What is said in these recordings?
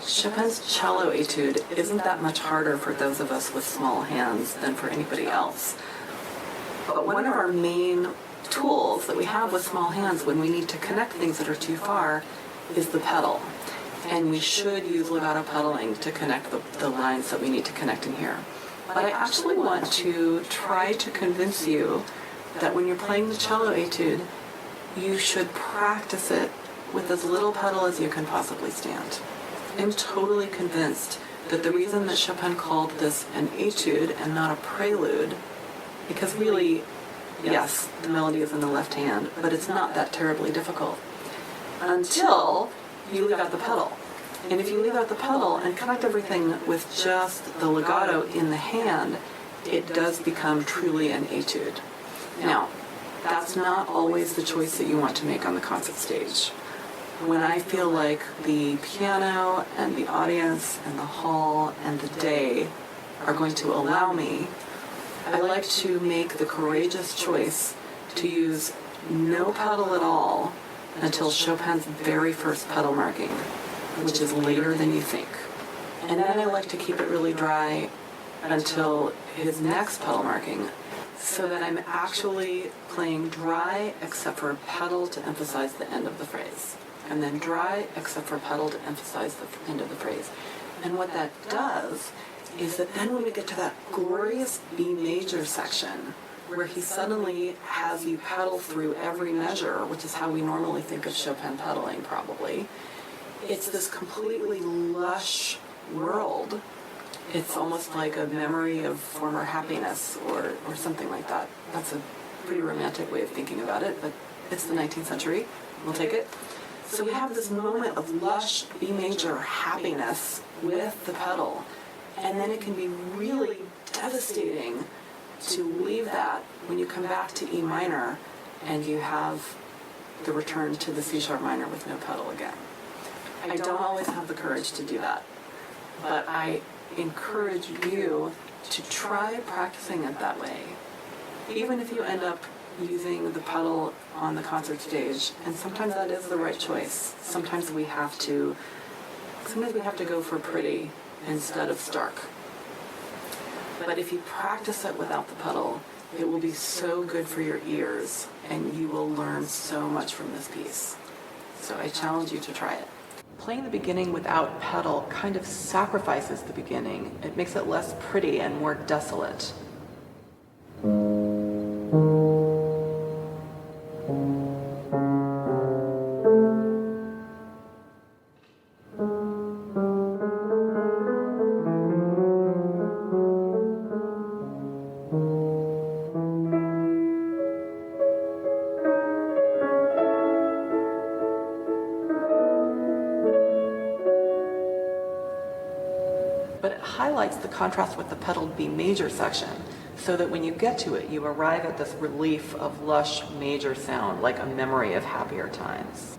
Chopin's Cello Etude isn't that much harder for those of us with small hands than for anybody else. But one of our main tools that we have with small hands when we need to connect things that are too far is the pedal. And we should use legato pedaling to connect the lines that we need to connect in here. But I actually want to try to convince you that when you're playing the Cello Etude, you should practice it with as little pedal as you can possibly stand. I'm totally convinced that the reason that Chopin called this an etude and not a prelude, because really, yes, the melody is in the left hand, but it's not that terribly difficult until you leave out the pedal. And if you leave out the pedal and connect everything with just the legato in the hand, it does become truly an etude. Now, that's not always the choice that you want to make on the concert stage. When I feel like the piano and the audience and the hall and the day are going to allow me, I like to make the courageous choice to use no pedal at all until Chopin's very first pedal marking, which is later than you think. And then I like to keep it really dry until his next pedal marking, so that I'm actually playing dry except for pedal to emphasize the end of the phrase. And then dry except for pedal to emphasize the end of the phrase. And what that does is that then when we get to that glorious B major section, where he suddenly has you pedal through every measure, which is how we normally think of Chopin pedaling probably, it's this completely lush world. It's almost like a memory of former happiness or something like that. That's a pretty romantic way of thinking about it, but it's the 19th century. We'll take it. So we have this moment of lush B major happiness with the pedal, and then it can be really devastating to leave that when you come back to E minor and you have the return to the C sharp minor with no pedal again. I don't always have the courage to do that, but I encourage you to try practicing it that way. Even if you end up using the pedal on the concert stage, and sometimes that is the right choice. Sometimes we have to go for pretty instead of stark. But if you practice it without the pedal, it will be so good for your ears, and you will learn so much from this piece. So I challenge you to try it. Playing the beginning without pedal kind of sacrifices the beginning. It makes it less pretty and more desolate. But it highlights the contrast with the pedaled B major section, so that when you get to it, you arrive at this relief of lush major sound, like a memory of happier times.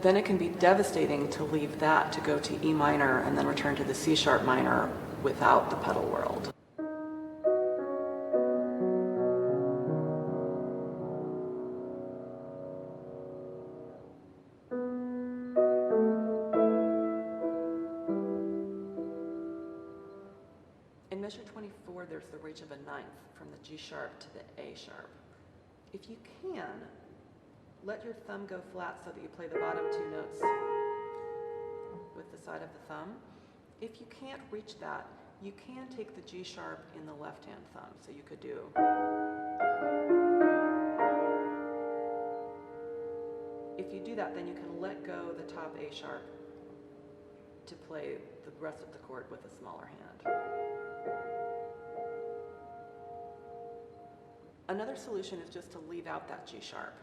Then it can be devastating to leave that to go to E minor and then return to the C sharp minor without the pedal world. In measure 24, there's the reach of a ninth from the G sharp to the A sharp. If you can, let your thumb go flat so that you play the bottom two notes with the side of the thumb. If you can't reach that, you can take the G sharp in the left-hand thumb. So you could do. If you do that, then you can let go the top A sharp to play the rest of the chord with a smaller hand. Another solution is just to leave out that G sharp.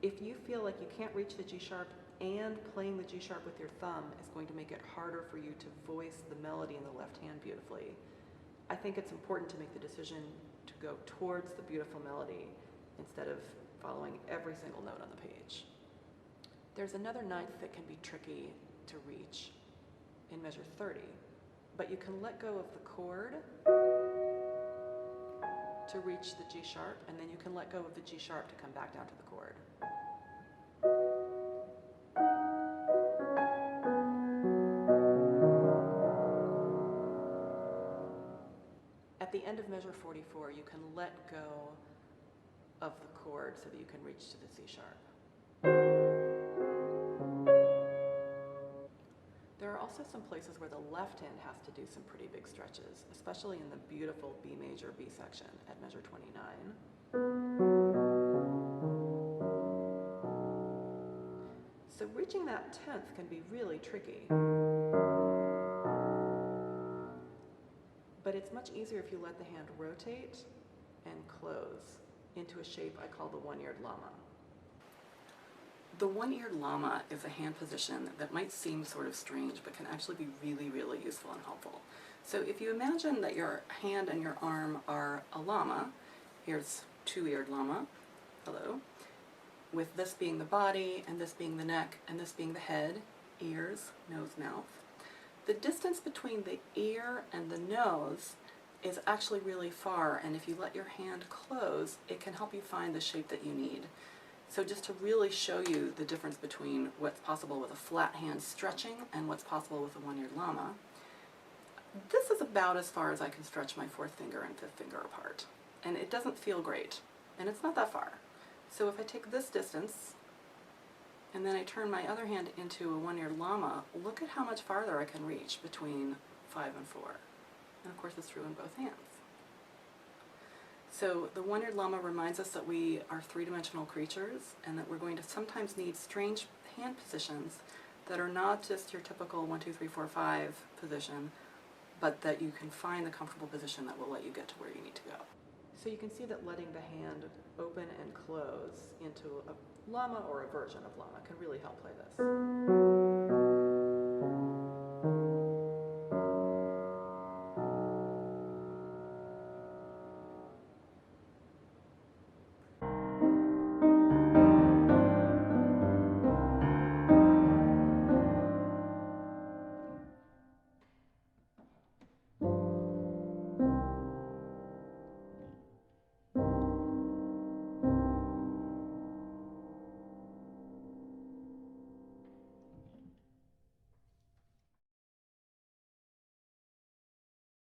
If you feel like you can't reach the G sharp and playing the G sharp with your thumb is going to make it harder for you to voice the melody in the left hand beautifully, I think it's important to make the decision to go towards the beautiful melody instead of following every single note on the page. There's another ninth that can be tricky to reach, in measure 30, but you can let go of the chord to reach the G sharp, and then you can let go of the G sharp to come back down to the chord. At the end of measure 44, you can let go of the chord so that you can reach to the C sharp. There are also some places where the left hand has to do some pretty big stretches, especially in the beautiful B major B section at measure 29. So reaching that 10th can be really tricky. But it's much easier if you let the hand rotate and close into a shape I call the one-eared llama. The one-eared llama is a hand position that might seem sort of strange, but can actually be really, really useful and helpful. So if you imagine that your hand and your arm are a llama, here's two-eared llama, hello, with this being the body, and this being the neck, and this being the head, ears, nose, mouth. The distance between the ear and the nose is actually really far, and if you let your hand close, it can help you find the shape that you need. So just to really show you the difference between what's possible with a flat hand stretching and what's possible with a one-eared llama, this is about as far as I can stretch my fourth finger and fifth finger apart. And it doesn't feel great, and it's not that far. So if I take this distance, and then I turn my other hand into a one-eared llama, look at how much farther I can reach between 5 and 4. And of course it's true in both hands. So the one-eared llama reminds us that we are three-dimensional creatures and that we're going to sometimes need strange hand positions that are not just your typical 1, 2, 3, 4, 5 position, but that you can find the comfortable position that will let you get to where you need to go. So you can see that letting the hand open and close into a llama or a version of llama can really help play this.